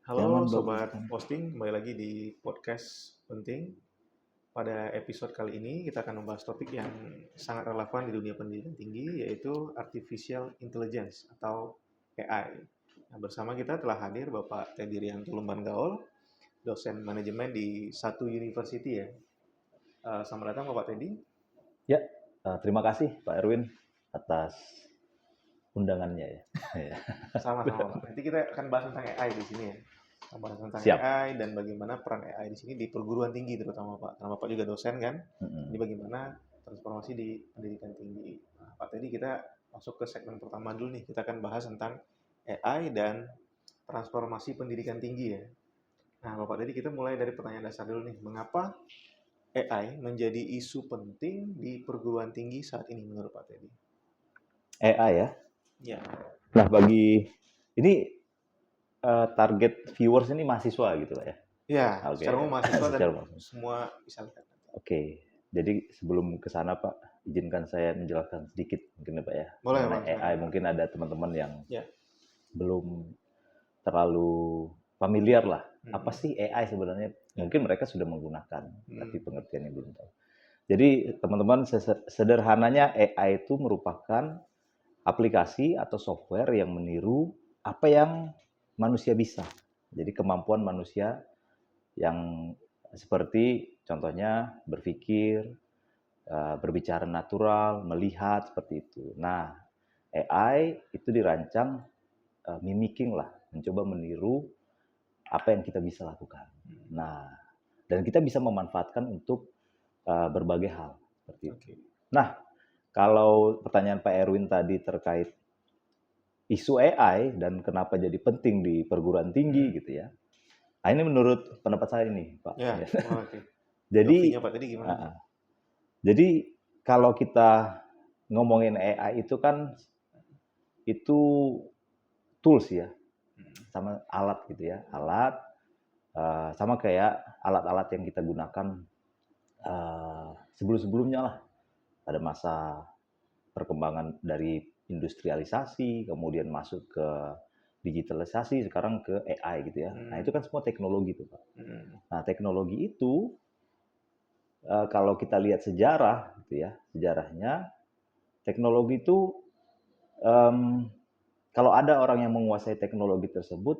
Halo Zaman bagus Sobat kan. Posting, kembali lagi di podcast penting. Pada episode kali ini kita akan membahas topik yang sangat relevan di dunia pendidikan tinggi, yaitu Artificial Intelligence atau AI. Nah, bersama kita telah hadir Bapak Teddy Rianto Lumban Gaol, dosen manajemen di satu university ya. Selamat datang Bapak Teddy. Ya, terima kasih Pak Erwin atas undangannya ya. Ya. Sama-sama Pak. Nanti kita akan bahas tentang AI di sini ya. Kita bahas tentang Siap. AI dan bagaimana peran AI di sini di perguruan tinggi terutama Pak. Karena Bapak juga dosen kan. Ini Mm-mm. bagaimana transformasi di pendidikan tinggi. Nah, Pak tadi kita masuk ke segmen pertama dulu nih. Kita akan bahas tentang AI dan transformasi pendidikan tinggi ya. Nah, Bapak tadi kita mulai dari pertanyaan dasar dulu nih. Mengapa AI menjadi isu penting di perguruan tinggi saat ini menurut Pak Teddy? AI ya. Ya, Nah, bagi ini target viewers ini mahasiswa gitu Pak ya. ya, Oke, secara umum mahasiswa dan secara umum. semua bisa lihat. Oke. Jadi sebelum ke sana Pak, izinkan saya menjelaskan sedikit mungkin ya Pak ya Boleh mengenai Pak, AI. silakan Pak. Mungkin ada teman-teman yang Ya. belum terlalu familiar lah. Apa Hmm. sih AI sebenarnya? Ya. Mungkin mereka sudah menggunakan, tapi Hmm. pengertiannya belum tahu. Jadi teman-teman sederhananya AI itu merupakan aplikasi atau software yang meniru apa yang manusia bisa. Jadi kemampuan manusia yang seperti contohnya berpikir, berbicara natural, melihat seperti itu. Nah, AI itu dirancang mimicking lah, mencoba meniru apa yang kita bisa lakukan. Nah, dan kita bisa memanfaatkan untuk berbagai hal seperti itu. Oke. Nah, kalau pertanyaan Pak Erwin tadi terkait isu AI dan kenapa jadi penting di perguruan tinggi Hmm. gitu ya. Nah, ini menurut pendapat saya nih, Pak. Ya, oke. Jadi, POV-nya Pak tadi gimana tuh? uh, jadi kalau kita ngomongin AI itu kan itu tools ya, Hmm. sama alat gitu ya, alat sama kayak alat-alat yang kita gunakan sebelum-sebelumnya lah pada masa perkembangan dari industrialisasi, kemudian masuk ke digitalisasi, sekarang ke AI gitu ya. Nah itu Hmm. kan semua teknologi tuh Pak. Hmm. Nah teknologi itu kalau kita lihat sejarah gitu ya, sejarahnya teknologi itu um, kalau ada orang yang menguasai teknologi tersebut,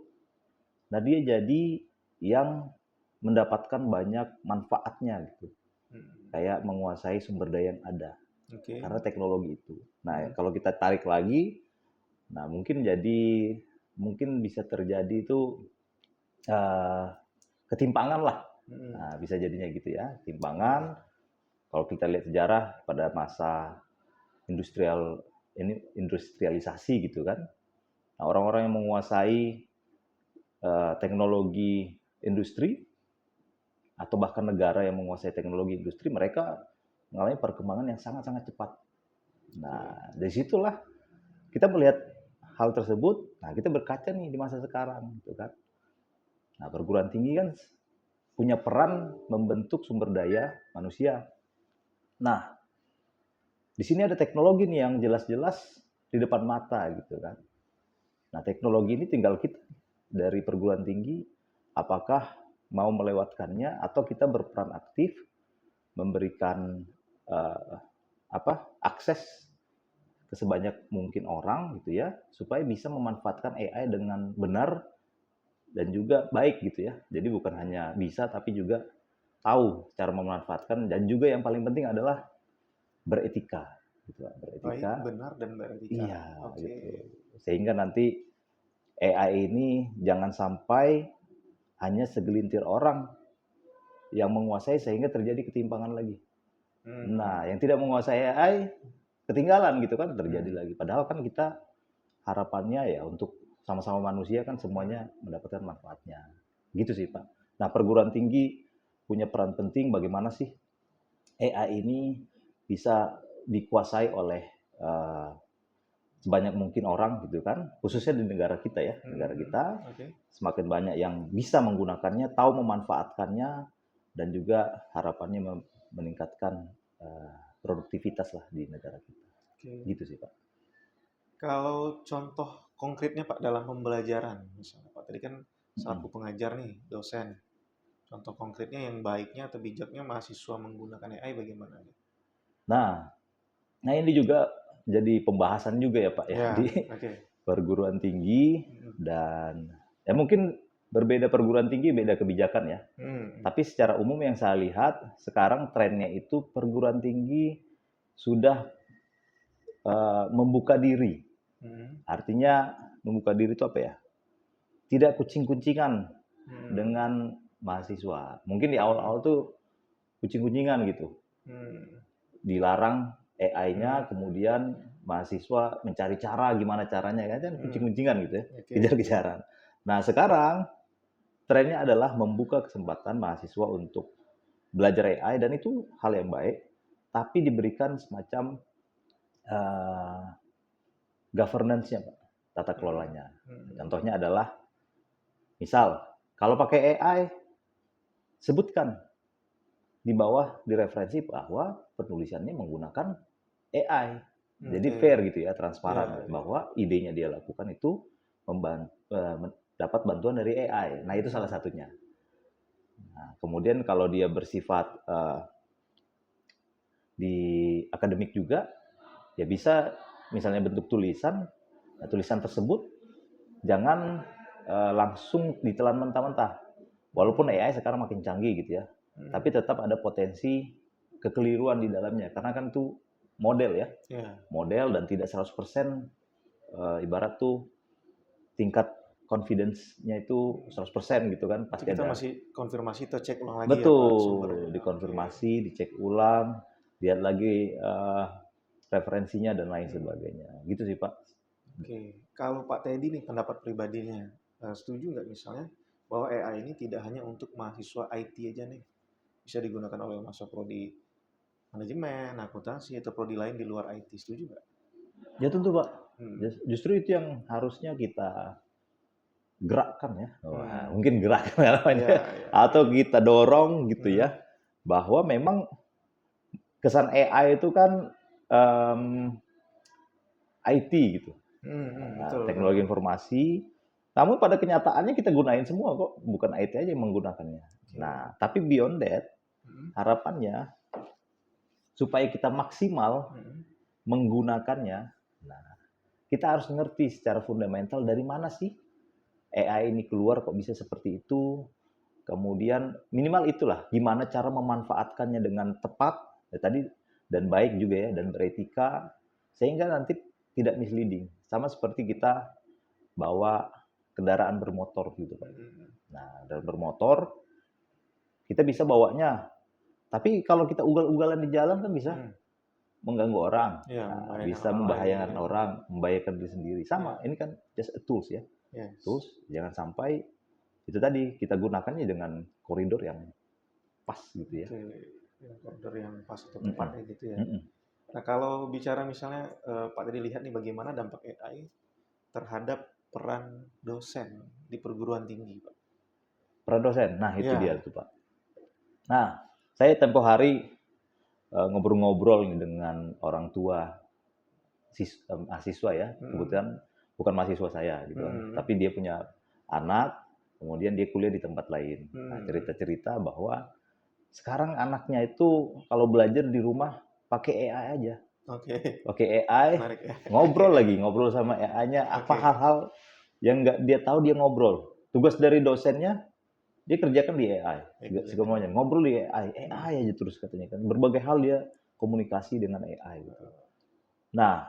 nah dia jadi yang mendapatkan banyak manfaatnya gitu. Hmm. Kayak menguasai sumber daya yang ada Oke. karena teknologi itu. Nah Hmm. kalau kita tarik lagi, nah mungkin bisa terjadi itu uh, ketimpangan lah. Hmm. Nah, bisa jadinya gitu ya, Ya. timpangan. Kalau kita lihat sejarah pada masa industrialisasi gitu kan. Nah, orang-orang yang menguasai teknologi industri atau bahkan negara yang menguasai teknologi industri, mereka mengalami perkembangan yang sangat-sangat cepat. Oke. Nah, dari situlah kita melihat hal tersebut. Nah, kita berkaca nih di masa sekarang, gitu kan. Nah, perguruan tinggi kan punya peran membentuk sumber daya manusia. Nah, di sini ada teknologi nih yang jelas-jelas di depan mata gitu kan. Nah, teknologi ini tinggal kita dari perguruan tinggi apakah mau melewatkannya atau kita berperan aktif memberikan uh, akses ke sebanyak mungkin orang gitu ya supaya bisa memanfaatkan AI dengan benar dan juga baik gitu ya. Jadi bukan hanya bisa tapi juga tahu cara memanfaatkan dan juga yang paling penting adalah beretika gitu, Baik, beretika. benar, dan beretika. Iya, Oke. gitu. Sehingga nanti AI ini jangan sampai hanya segelintir orang yang menguasai sehingga terjadi ketimpangan lagi. Hmm. Nah, yang tidak menguasai AI ketinggalan gitu kan terjadi Hmm. lagi. Padahal kan kita harapannya ya untuk sama-sama manusia kan Hmm. semuanya mendapatkan manfaatnya. Gitu sih, Pak. Nah, perguruan tinggi punya peran penting bagaimana sih AI ini bisa dikuasai oleh uh, sebanyak mungkin orang gitu kan, khususnya di negara kita ya, negara Hmm. kita Oke. semakin banyak yang bisa menggunakannya, tahu memanfaatkannya, dan juga harapannya meningkatkan produktivitas lah di negara kita. Oke. Gitu sih Pak. Kalau contoh konkretnya Pak dalam pembelajaran, misalnya Pak tadi kan selaku pengajar nih, dosen. Contoh konkretnya yang baiknya atau bijaknya mahasiswa menggunakan AI bagaimana? Nah, nah ini juga jadi pembahasan juga ya Pak ya Ya, di oke. perguruan tinggi, Hmm, dan ya mungkin berbeda perguruan tinggi beda kebijakan ya. hmm, Tapi secara umum yang saya lihat sekarang trennya itu perguruan tinggi sudah membuka diri. hmm, Artinya membuka diri itu apa ya? Tidak kucing-kucingan hmm, dengan mahasiswa. Mungkin di awal-awal tuh kucing-kucingan gitu. hmm, Dilarang hmm, AI-nya, kemudian mahasiswa mencari cara gimana caranya kan hmm. kucing-kucingan gitu ya, Oke, oke. kejar-kejaran. Nah, sekarang trennya adalah membuka kesempatan mahasiswa untuk belajar AI dan itu hal yang baik, tapi diberikan semacam uh, governance-nya, Pak, tata Hmm, kelolanya. hmm, Contohnya adalah, misal, kalau pakai AI, sebutkan di bawah di referensi bahwa penulisannya menggunakan AI. Jadi oke. fair gitu ya, Ya, transparan ya. bahwa idenya dia lakukan itu dapat bantuan dari AI. Nah, itu salah Hmm, satunya. Nah, kemudian kalau dia bersifat di akademik juga, ya bisa misalnya bentuk tulisan, nah, tulisan tersebut jangan langsung ditelan mentah-mentah. Walaupun hmm, AI sekarang makin canggih gitu ya, tapi hmm. tetap ada potensi kekeliruan di dalamnya karena kan itu model ya, Ya. model dan tidak 100% ibarat tuh tingkat confidence-nya itu 100% gitu kan, Itu pasti kita ada. masih konfirmasi atau cek ulang lagi ya Pak sumbernya. Betul, Oke. dikonfirmasi, dicek ulang, lihat lagi referensinya dan lain Hmm, sebagainya. Gitu sih Pak. oke. Kalau Pak Teddy nih pendapat pribadinya, setuju nggak misalnya bahwa AI ini tidak hanya untuk mahasiswa IT aja nih, bisa digunakan oleh mahasiswa prodi manajemen, akuntansi, atau prodi lain di luar IT, setuju nggak? Ya tentu Pak, Hmm, justru itu yang harusnya kita gerakkan ya. Wah, hmm. mungkin gerakkan Iya, namanya, iya, oke. atau kita dorong gitu Hmm, ya, bahwa memang kesan AI itu kan um, IT gitu, hmm, hmm, betul, betul. teknologi informasi. Namun pada kenyataannya kita gunain semua kok, bukan IT aja yang menggunakannya. Oke. Nah, tapi beyond that, Hmm, harapannya supaya kita maksimal hmm, menggunakannya, nah, kita harus ngerti secara fundamental dari mana sih AI ini keluar kok bisa seperti itu. Kemudian minimal itulah gimana cara memanfaatkannya dengan tepat ya tadi, dan baik juga ya, dan beretika sehingga nanti tidak misleading. Sama seperti kita bawa kendaraan bermotor gitu Pak. hmm, Nah, dalam bermotor kita bisa bawanya, tapi kalau kita ugal-ugalan di jalan kan bisa hmm. mengganggu orang, Ya, nah, membahayakan bisa orang membahayakan lain. orang, membahayakan diri sendiri. Sama, Ya, ini kan just a tools ya. yes. Tools, jangan sampai itu tadi kita gunakannya dengan koridor yang pas gitu ya. Oke, ya, koridor yang pas atau Mm tepat -mm. ya gitu ya. Mm -mm. Nah, kalau bicara misalnya Pak tadi lihat nih bagaimana dampak AI terhadap peran dosen di perguruan tinggi, Pak. Peran dosen, nah itu dia Ya, tuh Pak. Nah, saya tempo hari ngobrol-ngobrol dengan orang tua mahasiswa ya, hmm, kebetulan bukan mahasiswa saya gitu kan, hmm, tapi dia punya anak, kemudian dia kuliah di tempat lain. Nah, hmm. cerita-cerita bahwa sekarang anaknya itu kalau belajar di rumah pakai AI aja, Oke, pakai AI, menarik ya. ngobrol lagi, ngobrol sama AI-nya, apa Oke, hal-hal yang nggak dia tahu dia ngobrol. Tugas dari dosennya dia kerjakan di AI, ya kerjakan semuanya ya. ngobrol di AI, Hmm. AI aja terus katanya kan, berbagai hal dia komunikasi dengan AI gitu. Nah,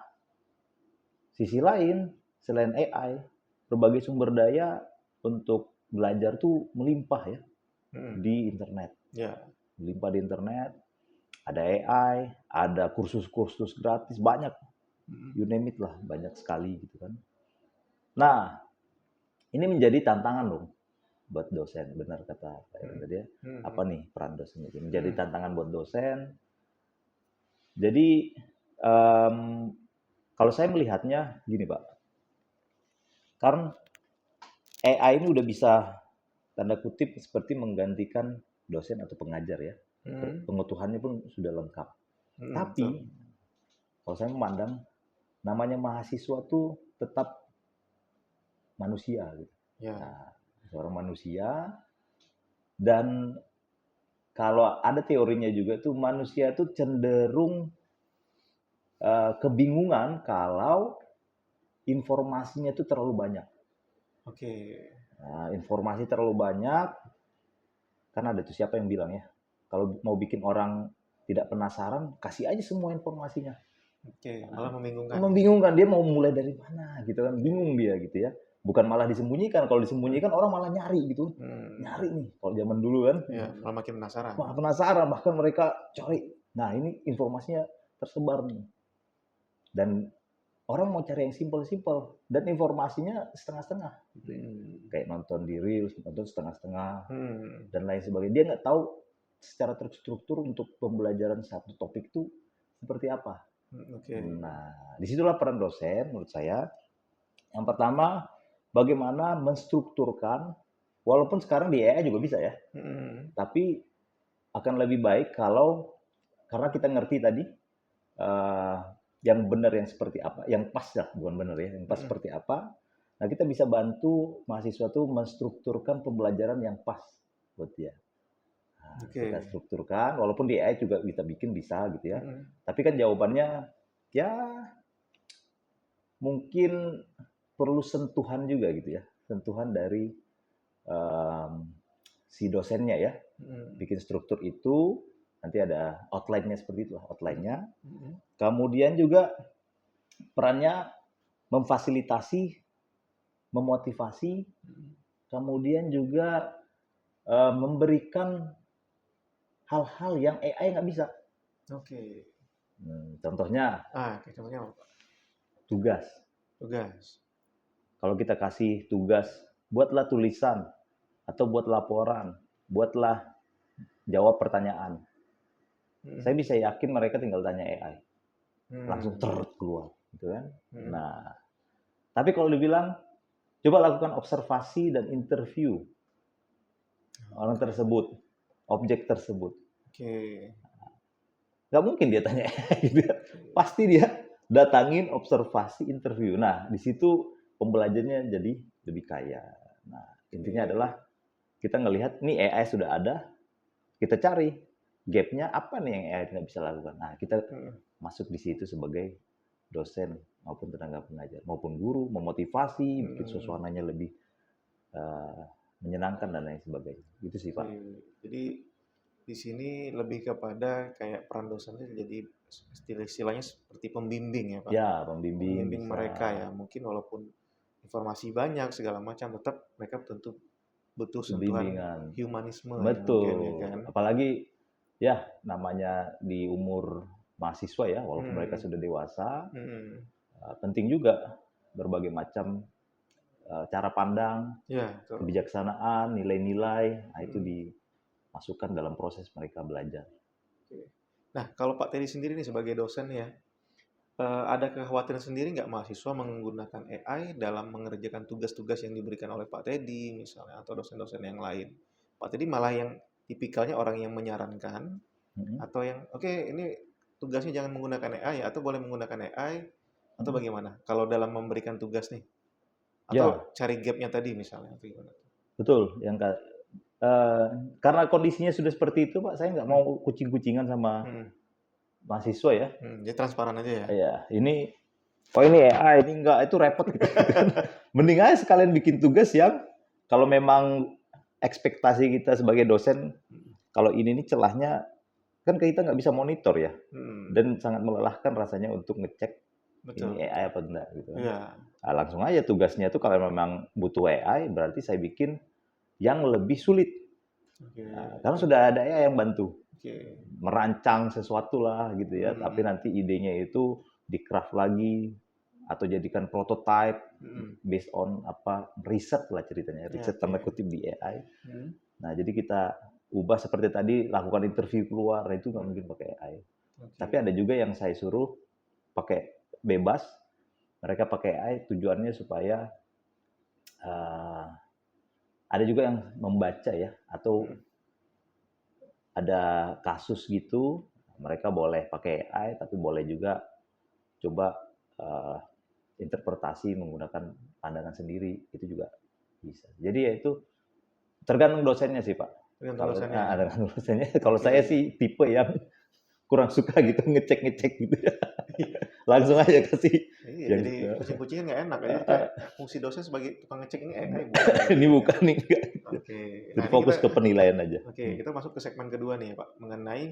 sisi lain selain AI, berbagai sumber daya untuk belajar tuh melimpah ya Hmm. di internet, Ya, melimpah di internet. Ada AI, ada kursus-kursus gratis banyak, hmm, you name it lah, banyak sekali gitu kan. Nah, ini menjadi tantangan loh buat dosen, benar kata Pak Aaron hmm, tadi ya. Apa hmm, nih peran dosen itu? Menjadi hmm. tantangan buat dosen. Jadi um, kalau saya melihatnya gini Pak, karena AI ini udah bisa tanda kutip seperti menggantikan dosen atau pengajar ya. Hmm. Pengetahuannya pun sudah lengkap. Hmm, Tapi betul. kalau saya memandang namanya mahasiswa tuh tetap manusia gitu. Ya, Nah, seorang manusia. Dan kalau ada teorinya juga tuh manusia tuh cenderung kebingungan kalau informasinya tuh terlalu banyak. Oke. Nah, informasi terlalu banyak, kan ada tuh siapa yang bilang ya, kalau mau bikin orang tidak penasaran, kasih aja semua informasinya. Oke, malah membingungkan. Membingungkan, dia mau mulai dari mana gitu kan, bingung dia gitu ya. Bukan malah disembunyikan, kalau disembunyikan orang malah nyari gitu. Nyari nih, kalau zaman dulu kan. Ya, malah makin penasaran. Wah, penasaran, bahkan mereka cari. Nah, ini informasinya tersebar nih. Dan orang mau cari yang simpel-simpel dan informasinya setengah-setengah. Gitu ya. Kayak nonton di Reels, nonton setengah-setengah dan lain sebagainya. Dia nggak tahu secara terstruktur untuk pembelajaran satu topik itu seperti apa. Oke. Nah, disitulah peran dosen menurut saya. Yang pertama, bagaimana menstrukturkan, walaupun sekarang di AI juga bisa ya, tapi akan lebih baik kalau, karena kita ngerti tadi, yang benar yang seperti apa, yang pas lah, bukan benar ya, yang pas seperti apa. Nah, kita bisa bantu mahasiswa tuh menstrukturkan pembelajaran yang pas buat dia. Nah, kita strukturkan, walaupun di AI juga kita bikin bisa gitu ya. Tapi kan jawabannya ya mungkin perlu sentuhan juga gitu ya, sentuhan dari si dosennya ya. Bikin struktur itu, nanti ada outline-nya seperti itu, outline-nya. Kemudian juga perannya memfasilitasi, memotivasi, kemudian juga memberikan hal-hal yang AI nggak bisa. Oke. Contohnya, Contohnya apa? tugas. Kalau kita kasih tugas, buatlah tulisan, atau buat laporan, buatlah jawab pertanyaan. Saya bisa yakin mereka tinggal tanya AI. Langsung keluar. Gitu kan? Nah, tapi kalau dibilang, coba lakukan observasi dan interview orang tersebut, objek tersebut. Nggak mungkin dia tanya gitu. Pasti dia datangin observasi interview. Nah, di situ pembelajarannya jadi lebih kaya. Nah, intinya adalah kita ngelihat nih AI sudah ada, kita cari gapnya apa nih yang AI nggak bisa lakukan. Nah, kita masuk di situ sebagai dosen maupun tenaga pengajar, maupun guru, memotivasi, bikin suasananya lebih menyenangkan dan lain sebagainya. Gitu sih, Pak. Jadi di sini lebih kepada kayak peran dosennya jadi istilahnya seperti pembimbing ya Pak. Ya, pembimbing mereka ya. Mungkin walaupun informasi banyak segala macam, tetap mereka tentu butuh sentuhan humanisme. Betul. Ya, mungkin, ya kan? Apalagi ya namanya di umur mahasiswa ya, walaupun mereka sudah dewasa, penting juga berbagai macam cara pandang, kebijaksanaan, nilai-nilai, nah itu dimasukkan dalam proses mereka belajar. Nah, kalau Pak Teddy sendiri nih sebagai dosen ya, ada kekhawatiran sendiri nggak mahasiswa menggunakan AI dalam mengerjakan tugas-tugas yang diberikan oleh Pak Teddy misalnya, atau dosen-dosen yang lain? Pak Teddy malah yang tipikalnya orang yang menyarankan, atau yang oke, ini tugasnya jangan menggunakan AI, atau boleh menggunakan AI, atau bagaimana? Kalau dalam memberikan tugas nih, atau cari gap-nya tadi misalnya, atau gimana? Betul, karena kondisinya sudah seperti itu, Pak, saya nggak mau kucing-kucingan sama mahasiswa ya. Jadi transparan aja ya? Iya, ini AI, ini enggak, itu repot gitu. Mending aja sekalian bikin tugas yang kalau memang ekspektasi kita sebagai dosen, kalau ini nih celahnya, kan kita nggak bisa monitor ya, dan sangat melelahkan rasanya untuk ngecek ini AI apa enggak gitu. Nah, langsung aja tugasnya itu kalau memang butuh AI, berarti saya bikin yang lebih sulit. Nah, karena sudah ada AI yang bantu. Merancang sesuatu lah gitu ya, tapi nanti idenya itu di-craft lagi atau jadikan prototype based on riset lah ceritanya, riset tanda kutip di AI. Nah, jadi kita ubah seperti tadi, lakukan interview keluar, itu nggak mungkin pakai AI. Tapi ada juga yang saya suruh pakai bebas, mereka pakai AI tujuannya supaya ada juga yang membaca ya, atau ada kasus gitu, mereka boleh pakai AI, tapi boleh juga coba interpretasi menggunakan pandangan sendiri, itu juga bisa. Jadi ya itu Tergantung dosennya sih Pak. Tergantung Kalau dosennya ya? tergantung dosennya. Kalau Oke. saya sih tipe yang kurang suka gitu ngecek gitu ya. Langsung aja kasih Iya, yang jadi kucing-kucingan nggak enak ya. Jadi uh, kayak fungsi dosen sebagai tukang ngecek ini AI bukan gitu ini kan ya. bukan nih enggak. Oke. Nah, Jadi ini kita fokus ke penilaian aja. kita masuk ke segmen kedua nih ya, Pak, mengenai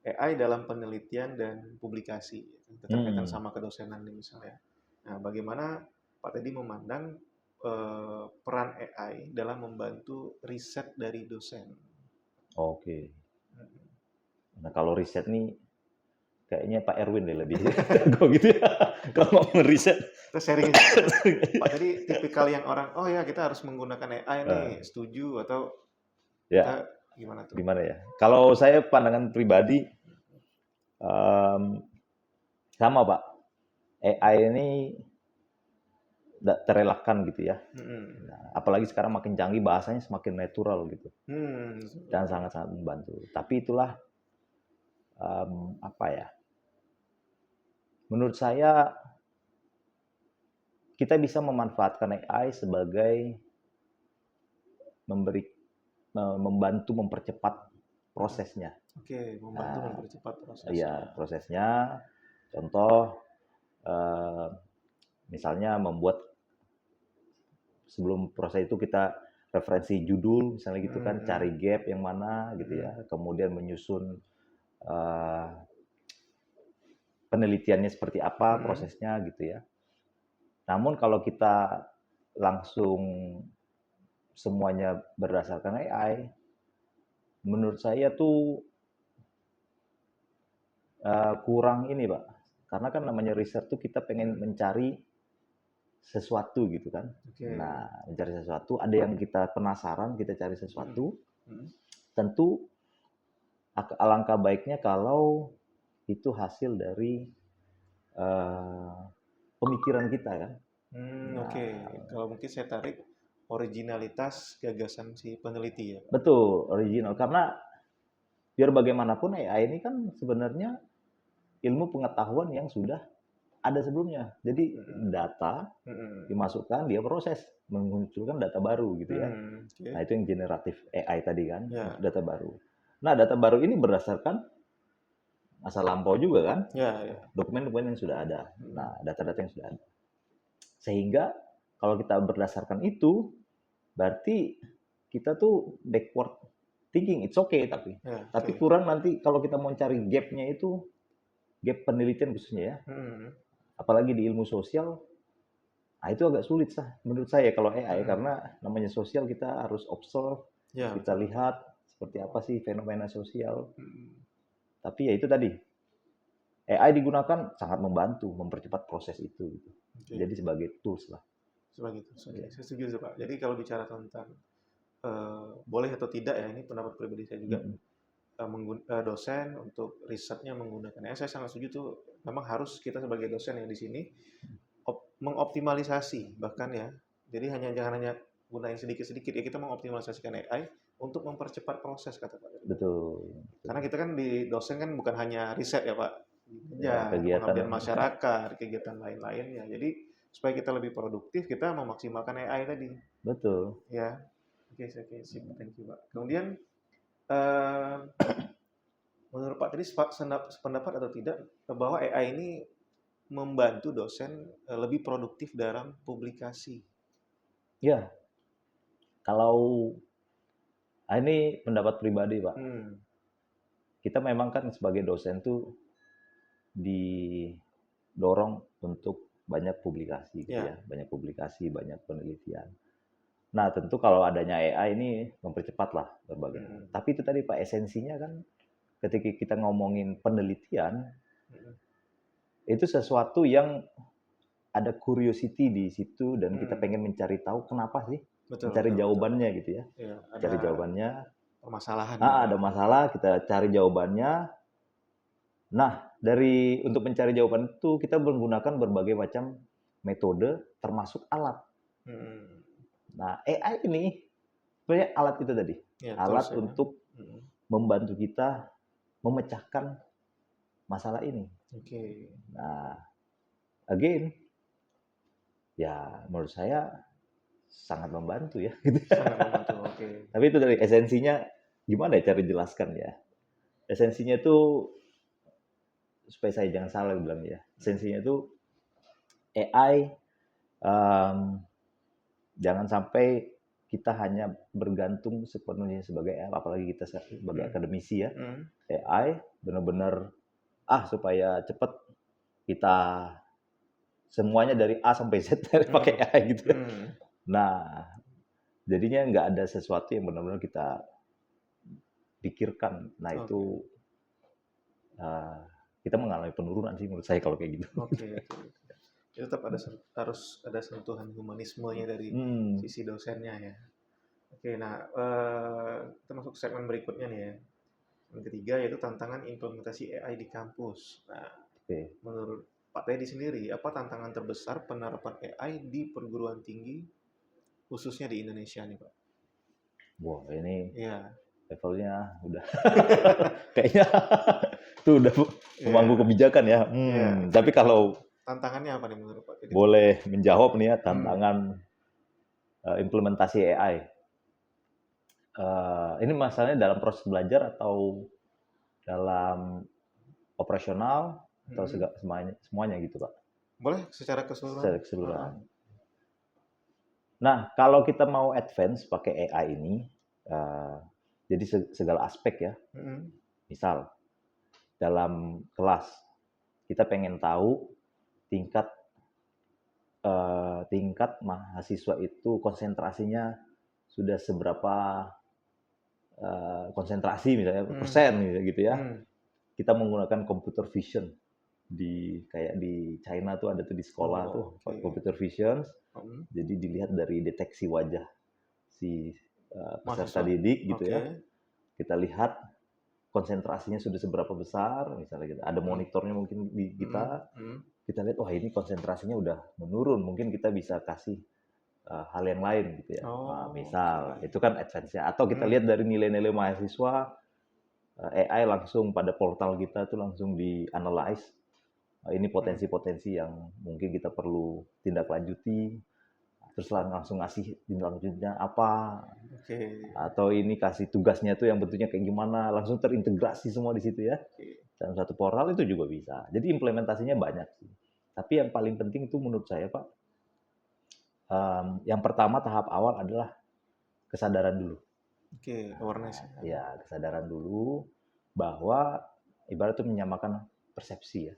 AI dalam penelitian dan publikasi. Keterkaitan Hmm. sama kedosenan nih misalnya. Nah, bagaimana Pak Teddy memandang peran AI dalam membantu riset dari dosen? Oke. Hmm. Nah, kalau riset nih kayaknya Pak Erwin deh lebih jago gitu ya. Kalau ngomong riset. Kita sharing aja, Pak Teddy tipikal yang orang, oh ya kita harus menggunakan AI nih, Uh, setuju atau ya, kita gimana tuh? gimana ya? Kalau saya pandangan pribadi sama Pak. AI ini terelakkan gitu ya. Hmm. Nah, apalagi sekarang makin canggih bahasanya semakin natural gitu dan Betul. sangat-sangat membantu. Tapi itulah apa ya? Menurut saya kita bisa memanfaatkan AI sebagai membantu mempercepat prosesnya. Oke, membantu Nah, mempercepat ya prosesnya. prosesnya. Contoh misalnya membuat sebelum proses itu kita referensi judul misalnya gitu kan, cari gap yang mana gitu ya, kemudian menyusun penelitiannya seperti apa prosesnya gitu ya. Namun kalau kita langsung semuanya berdasarkan AI, menurut saya tuh kurang ini Pak. Karena kan namanya riset tuh kita pengen mencari sesuatu gitu kan. Oke. Nah, mencari sesuatu, ada yang kita penasaran, kita cari sesuatu. Tentu alangkah baiknya kalau itu hasil dari pemikiran kita kan. Oke. Nah, Kalau mungkin saya tarik originalitas gagasan si peneliti ya, Pak. betul, original. Karena biar bagaimanapun AI ini kan sebenarnya ilmu pengetahuan yang sudah ada sebelumnya. Jadi data dimasukkan, dia proses, memunculkan data baru gitu ya. Nah, Oke. itu yang generatif AI tadi kan, Ya, data baru. Nah, data baru ini berdasarkan masa lampau juga kan, ya, ya. dokumen-dokumen yang sudah ada. Nah, data-data yang sudah ada. Sehingga kalau kita berdasarkan itu, berarti kita tuh backward thinking, it's okay tapi. Ya, Tapi oke. kurang nanti kalau kita mau cari gap-nya itu, gap penelitian khususnya ya, apalagi di ilmu sosial, nah itu agak sulit menurut saya kalau AI, karena namanya sosial kita harus observe, Ya, kita betul. lihat seperti apa sih fenomena sosial. Tapi ya itu tadi, AI digunakan sangat membantu mempercepat proses itu gitu. Oke. Jadi sebagai tools lah. Sebagai itu. Oke, saya setuju tuh, Pak. Jadi kalau bicara tentang boleh atau tidak ya, ini pendapat pribadi saya juga. Dosen untuk risetnya menggunakan AI, saya sangat setuju tuh. Memang harus kita sebagai dosen yang di sini mengoptimalisasi bahkan ya. Jadi jangan hanya gunain sedikit-sedikit ya, kita mengoptimalisasikan AI untuk mempercepat proses kata Pak tadi. Betul. Karena kita kan di dosen kan bukan hanya riset ya Pak, Ya, ya kegiatan pengabdian masyarakat, kegiatan lain-lainnya. Jadi supaya kita lebih produktif, kita memaksimalkan AI tadi. betul. Ya, oke, oke, sip, thank you Pak. Kemudian eh, menurut Pak tadi sependapat atau tidak bahwa AI ini membantu dosen lebih produktif dalam publikasi? Ya, kalau ini pendapat pribadi Pak. Kita memang kan sebagai dosen tuh didorong untuk banyak publikasi gitu ya, banyak publikasi, banyak penelitian. Nah, tentu kalau adanya AI ini mempercepat lah berbagai hal. Tapi itu tadi Pak, esensinya kan ketika kita ngomongin penelitian, itu sesuatu yang ada curiosity di situ dan kita pengen mencari tahu kenapa sih, Betul, mencari betul, betul. jawabannya gitu ya. Ya, Cari ada jawabannya, permasalahan ya Pak. ada masalah, kita cari jawabannya. Nah, untuk mencari jawaban itu kita menggunakan berbagai macam metode termasuk alat. Nah, AI ini sebenarnya alat itu tadi. Ya, Alat tools ya. untuk membantu kita memecahkan masalah ini. Oke. Nah, again, ya menurut saya sangat membantu ya. Sangat membantu. Oke. Tapi itu dari esensinya gimana ya cara jelaskan ya? Esensinya itu supaya saya jangan salah bilang ya. Esensinya itu AI jangan sampai kita hanya bergantung sepenuhnya sebagai AI, apalagi kita sebagai akademisi ya. AI benar-benar supaya cepat kita semuanya dari A sampai Z pakai AI gitu. Nah, jadinya nggak ada sesuatu yang benar-benar kita pikirkan. Nah, itu kita mengalami penurunan sih menurut saya kalau kayak gitu. Oke. Itu tetap harus ada sentuhan humanismenya dari sisi dosennya ya. Oke, nah kita masuk segmen berikutnya nih ya. Yang ketiga yaitu tantangan implementasi AI di kampus. Nah, menurut Pak Teddy sendiri, apa tantangan terbesar penerapan AI di perguruan tinggi khususnya di Indonesia nih Pak? Wah, ini ya. Levelnya udah kayaknya itu udah memangku kebijakan ya. Tapi kalau tantangannya apa nih menurut Pak Teddy? Boleh menjawab nih ya tantangan implementasi AI. Ini masalahnya dalam proses belajar atau dalam operasional atau semuanya gitu Pak? Boleh secara keseluruhan. Secara keseluruhan. Nah, kalau kita mau advance pakai AI ini, jadi segala aspek ya. Misal, dalam kelas, kita pengen tahu tingkat mahasiswa itu konsentrasinya sudah seberapa konsentrasi misalnya persen gitu ya. Kita menggunakan computer vision kayak di China tuh ada tuh di sekolah tuh computer vision. Jadi dilihat dari deteksi wajah si peserta didik gitu ya. Kita lihat konsentrasinya sudah seberapa besar misalnya gitu. Ada monitornya mungkin di kita. Kita lihat wah ini konsentrasinya udah menurun. Mungkin kita bisa kasih hal yang lain gitu ya. Misal itu kan advance-nya. Atau kita lihat dari nilai-nilai mahasiswa, AI langsung pada portal kita tuh langsung di-analyze. Ini potensi-potensi yang mungkin kita perlu tindak lanjuti. Terus langsung ngasih tindak lanjutnya apa. Atau ini kasih tugasnya tuh yang bentuknya kayak gimana. Langsung terintegrasi semua di situ ya. Dalam satu portal itu juga bisa. Jadi implementasinya banyak sih. Tapi yang paling penting itu menurut saya Pak, yang pertama tahap awal adalah kesadaran dulu. Awareness. Ya, kesadaran dulu bahwa ibarat itu menyamakan persepsi ya.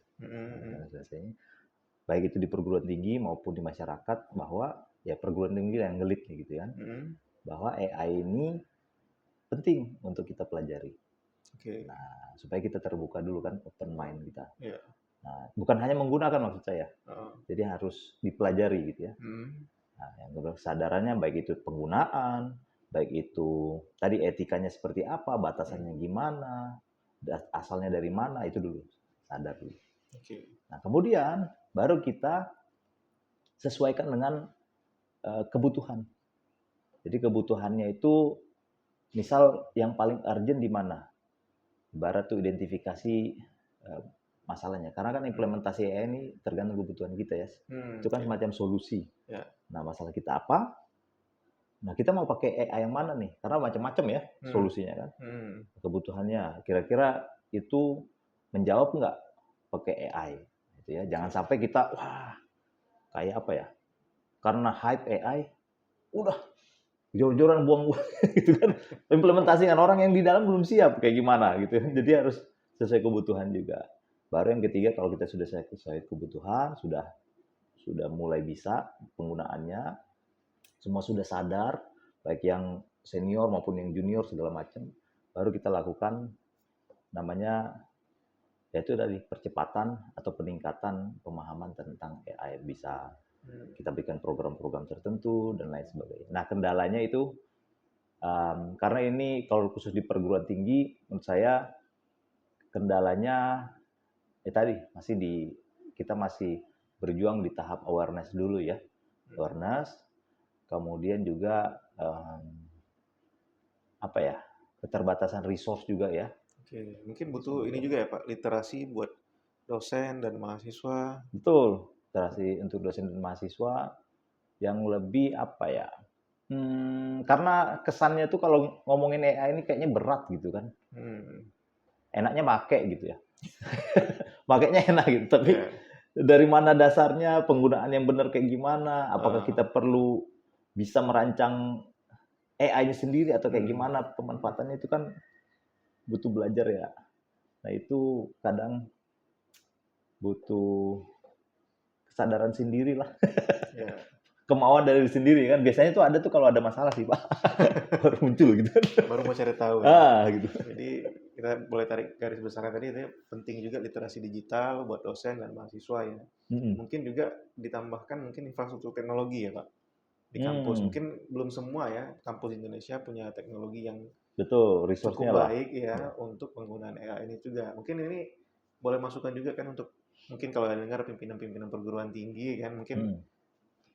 Baik itu di perguruan tinggi maupun di masyarakat bahwa ya perguruan tinggi yang ngelit gitu kan. Bahwa AI ini penting untuk kita pelajari. Nah, supaya kita terbuka dulu kan, open mind kita. Nah, bukan hanya menggunakan maksud saya. Jadi harus dipelajari gitu ya. Nah, yang kedua kesadarannya baik itu penggunaan, baik itu tadi etikanya seperti apa, batasannya gimana, asalnya dari mana, itu dulu sadar dulu. Nah kemudian baru kita sesuaikan dengan kebutuhan. Jadi kebutuhannya itu misal yang paling urgent di mana, ibarat tuh identifikasi masalahnya. Karena kan implementasi AI ini tergantung kebutuhan kita ya. Itu kan semacam solusi. Nah masalah kita apa? Nah kita mau pakai AI yang mana nih? Karena macam-macam ya solusinya kan. Kebutuhannya kira-kira itu menjawab nggak pakai AI? Gitu ya. Jangan sampai kita wah kayak apa ya? Karena hype AI udah jor-joran buang-buang gitu kan. Implementasi kan orang yang di dalam belum siap kayak gimana gitu. Jadi harus sesuai kebutuhan juga. Baru yang ketiga kalau kita sudah sesuai kebutuhan, sudah mulai bisa penggunaannya, semua sudah sadar, baik yang senior maupun yang junior segala macam, baru kita lakukan namanya yaitu dari percepatan atau peningkatan pemahaman tentang AI. Bisa kita berikan program-program tertentu dan lain sebagainya. Nah kendalanya itu karena ini kalau khusus di perguruan tinggi menurut saya kendalanya tadi kita masih berjuang di tahap awareness dulu ya, awareness, kemudian juga apa ya, keterbatasan resource juga ya. Mungkin butuh ini juga ya Pak, literasi buat dosen dan mahasiswa. Betul, literasi untuk dosen dan mahasiswa yang lebih apa ya, Karena kesannya tuh kalau ngomongin AI ini kayaknya berat gitu kan. Enaknya make gitu ya. Makainya enak gitu, tapi Ya. dari mana dasarnya, penggunaan yang benar kayak gimana, apakah Ah. kita perlu bisa merancang AI-nya sendiri atau kayak Hmm. gimana pemanfaatannya itu kan butuh belajar ya. Nah itu kadang butuh kesadaran sendiri lah, Ya. kemauan dari diri sendiri kan. Biasanya tuh ada tuh kalau ada masalah sih Pak, baru muncul gitu. Baru mau cari tahu ya. Gitu. Jadi kita boleh tarik garis besarnya tadi itu penting juga literasi digital buat dosen dan mahasiswa ya. Mungkin juga ditambahkan mungkin infrastruktur teknologi ya Pak di kampus. Mungkin belum semua ya kampus Indonesia punya teknologi yang Betul, cukup resource-nya lah. baik ya untuk penggunaan AI ini juga. Mungkin ini boleh masukan juga kan untuk mungkin kalau ada dengar pimpinan-pimpinan perguruan tinggi kan mungkin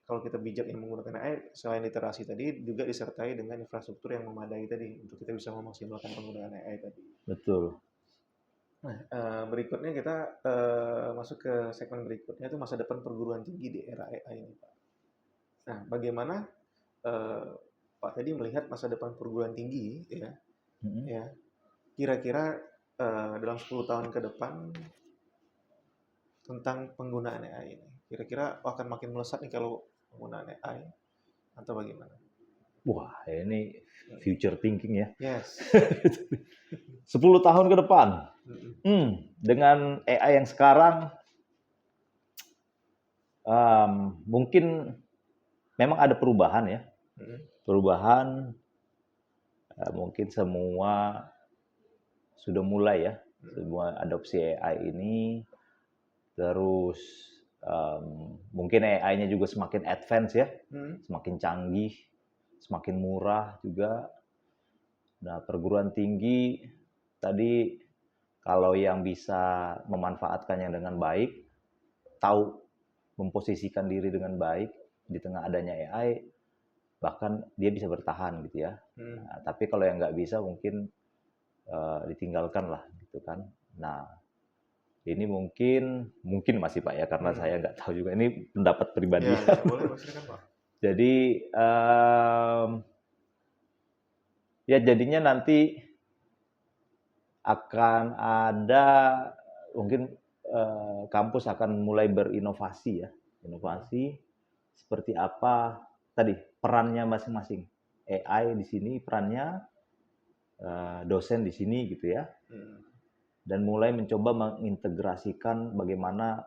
kalau kita bijak yang menggunakan AI selain literasi tadi juga disertai dengan infrastruktur yang memadai tadi untuk kita bisa memaksimalkan penggunaan AI tadi. Betul. Nah, berikutnya kita masuk ke segmen berikutnya itu masa depan perguruan tinggi di era AI ini, Pak. Nah, bagaimana Pak tadi melihat masa depan perguruan tinggi ya, ya kira-kira dalam 10 tahun ke depan tentang penggunaan AI ini. Kira-kira akan makin melesat nih kalau penggunaan AI atau bagaimana? Wah, ini future thinking ya. Yes. 10 tahun ke depan. Dengan AI yang sekarang mungkin memang ada perubahan ya. Perubahan mungkin semua sudah mulai ya. Semua adopsi AI ini. Terus mungkin AI-nya juga semakin advance ya. Semakin canggih, semakin murah juga. Nah, perguruan tinggi tadi kalau yang bisa memanfaatkannya dengan baik, tahu memposisikan diri dengan baik di tengah adanya AI, bahkan dia bisa bertahan gitu ya. Nah, tapi kalau yang nggak bisa mungkin ditinggalkan lah gitu kan. Nah, ini mungkin masih Pak ya, karena saya nggak tahu juga. Ini pendapat pribadi. Ya, boleh silakan Pak. Jadi ya jadinya nanti akan ada mungkin kampus akan mulai berinovasi ya. Inovasi seperti apa tadi perannya masing-masing. AI di sini perannya, dosen di sini gitu ya. Dan mulai mencoba mengintegrasikan bagaimana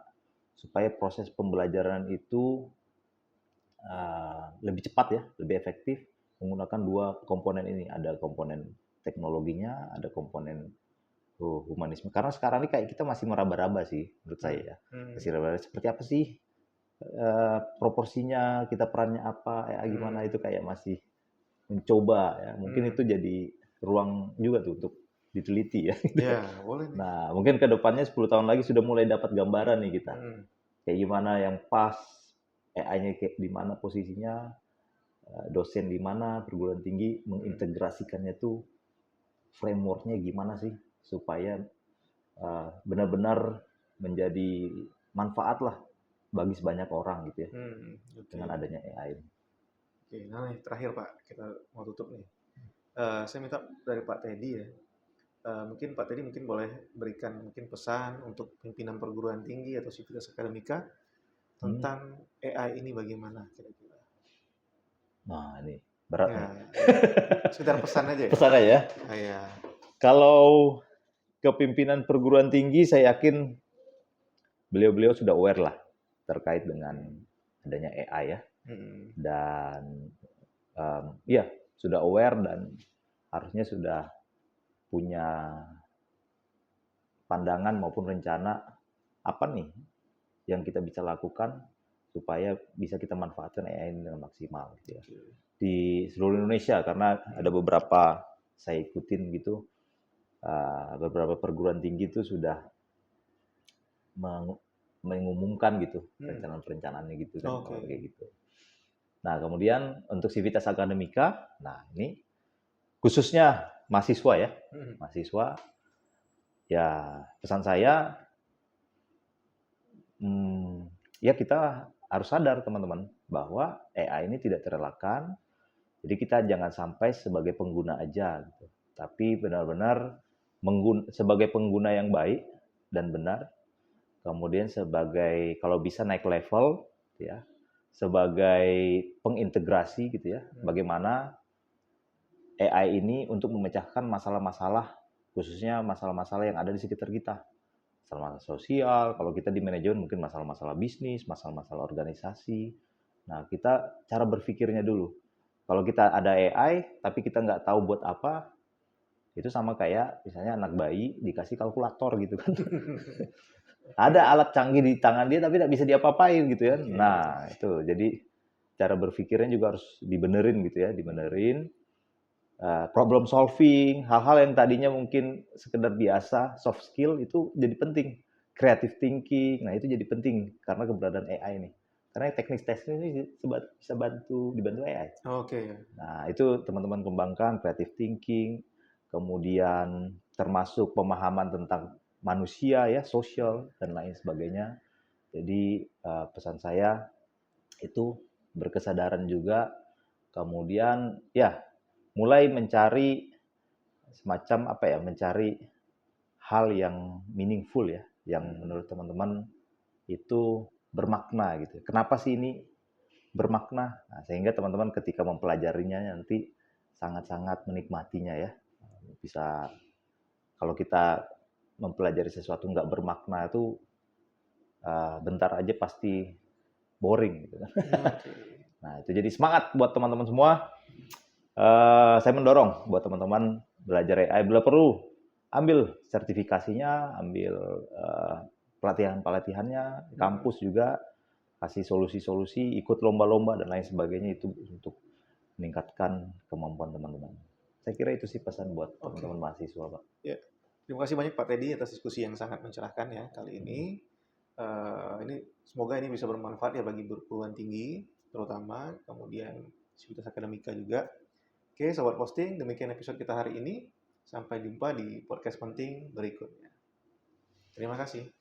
supaya proses pembelajaran itu lebih cepat ya, lebih efektif menggunakan dua komponen ini. Ada komponen teknologinya, ada komponen humanisme. Karena sekarang ini kayak kita masih meraba-raba sih menurut saya ya. Masih meraba-raba seperti apa sih proporsinya, kita perannya apa, ya gimana itu kayak masih mencoba ya. Mungkin itu jadi ruang juga tuh untuk diteliti ya. Ya, boleh nih. Nah, mungkin ke depannya 10 tahun lagi sudah mulai dapat gambaran nih kita. Kayak gimana yang pas, AI-nya kayak di mana posisinya, dosen di mana, perguruan tinggi mengintegrasikannya tuh framework-nya gimana sih supaya benar-benar menjadi manfaat lah bagi sebanyak orang gitu ya dengan adanya AI. Oke, nah nih terakhir Pak, kita mau tutup nih. Saya minta dari Pak Teddy ya, mungkin Pak Teddy mungkin boleh berikan mungkin pesan untuk pimpinan perguruan tinggi atau sivitas akademika tentang AI ini bagaimana kira-kira. Nah ini berat Ya, nih. sekedar pesan aja ya. Pesan aja ya. Ya. Kalau kepimpinan perguruan tinggi saya yakin beliau-beliau sudah aware lah terkait dengan adanya AI ya. Dan ya sudah aware dan harusnya sudah punya pandangan maupun rencana apa nih yang kita bisa lakukan supaya bisa kita manfaatkan AI ini dengan maksimal gitu ya. Di seluruh Indonesia karena ada beberapa saya ikutin gitu beberapa perguruan tinggi itu sudah mengumumkan gitu perencanaan-perencanaannya gitu kan kayak gitu. Nah, kemudian untuk sivitas akademika, nah ini khususnya mahasiswa ya. Mahasiswa ya pesan saya ya kita harus sadar teman-teman bahwa AI ini tidak terelakkan Jadi kita jangan sampai sebagai pengguna aja, gitu. Tapi benar-benar sebagai pengguna yang baik dan benar, kemudian sebagai kalau bisa naik level, gitu ya, sebagai pengintegrasi gitu ya, bagaimana AI ini untuk memecahkan masalah-masalah, khususnya masalah-masalah yang ada di sekitar kita. Masalah-masalah sosial, kalau kita di manajemen mungkin masalah-masalah bisnis, masalah-masalah organisasi. Nah, kita cara berpikirnya dulu. Kalau kita ada AI, tapi kita nggak tahu buat apa, itu sama kayak misalnya anak bayi dikasih kalkulator gitu kan. Ada alat canggih di tangan dia, tapi tidak bisa diapa-apain gitu ya. Nah, itu. Jadi, cara berpikirnya juga harus dibenerin gitu ya, dibenerin. Problem solving, hal-hal yang tadinya mungkin sekedar biasa, soft skill itu jadi penting. Creative thinking, nah itu jadi penting karena keberadaan AI ini. Karena teknik testing ini bisa dibantu AI. Nah, itu teman-teman kembangkan creative thinking, kemudian termasuk pemahaman tentang manusia ya, sosial dan lain sebagainya. Jadi pesan saya itu berkesadaran juga, kemudian ya mulai mencari semacam apa ya, mencari hal yang meaningful ya, yang menurut teman-teman itu bermakna gitu. Kenapa sih ini bermakna? Nah, sehingga teman-teman ketika mempelajarinya nanti sangat-sangat menikmatinya ya. Bisa kalau kita mempelajari sesuatu nggak bermakna itu bentar aja pasti boring gitu kan. Nah, itu jadi semangat buat teman-teman semua. Saya mendorong buat teman-teman belajar AI bila perlu ambil sertifikasinya, ambil pelatihan-pelatihannya, kampus juga kasih solusi-solusi, ikut lomba-lomba dan lain sebagainya itu untuk meningkatkan kemampuan teman-teman. Saya kira itu sih pesan buat teman-teman mahasiswa, Pak. Ya, terima kasih banyak Pak Teddy atas diskusi yang sangat mencerahkan ya kali ini. Ini semoga ini bisa bermanfaat ya bagi perguruan tinggi terutama, kemudian sivitas akademika juga. Oke, Sobat Posting, demikian episode kita hari ini. Sampai jumpa di podcast penting berikutnya. Terima kasih.